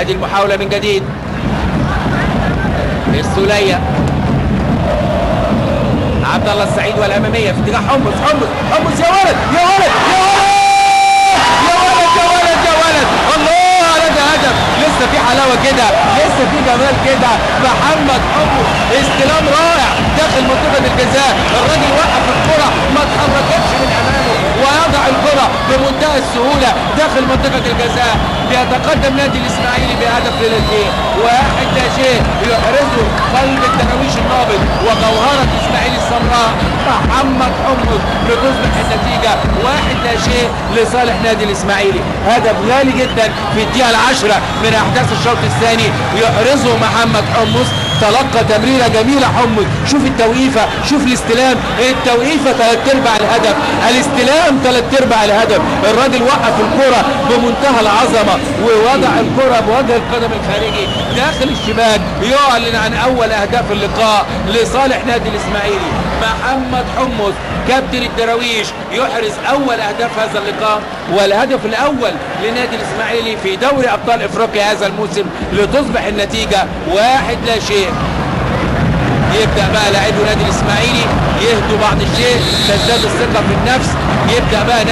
هذه المحاولة من جديد. السولية عبد الله السعيد والأمامية في اتجاه حمص يا ولد يا ولد يا ولد يا ولد يا ولد الله على ده هدف. لسه في حلاوة كده، لسه في جمال كده. محمد حمص استلام رائع داخل منطقة الجزاء، الراجل وقف الكرة ما اتحركتش من أمامه ويضع الكرة بمنتهى السهولة داخل منطقة الجزاء. بيتقدم نادي الاسماعيلي بهدف للاثنين، 1-0 يحرزه قلب الدراويش النابض وجوهرة الاسماعيلي السمراء محمد حمص لتصبح النتيجة 1-0 لصالح نادي الاسماعيلي. هدف غالي جدا في الدقيقة العاشرة من احداث الشوط الثاني يحرزه محمد حمص. تلقى تمريرة جميلة حمص، شوف التوقيفة، شوف الاستلام، التوقيفة 3/4 الهدف، الاستلام 3/4 الهدف. الراجل وقف الكرة بمنتهى العظمة ووضع الكرة بوجه القدم الخارجي داخل الشباك، يعلن عن اول اهداف اللقاء لصالح نادي الاسماعيلي. محمد حمص كابتن الدراويش يحرز اول اهداف هذا اللقاء والهدف الاول لنادي الاسماعيلي في دوري ابطال افريقيا هذا الموسم، لتصبح النتيجة 1-0. يبدأ بقى لاعبو نادي الاسماعيلي يهدوا بعض الشيء، تزداد الثقة في النفس، يبدأ بقى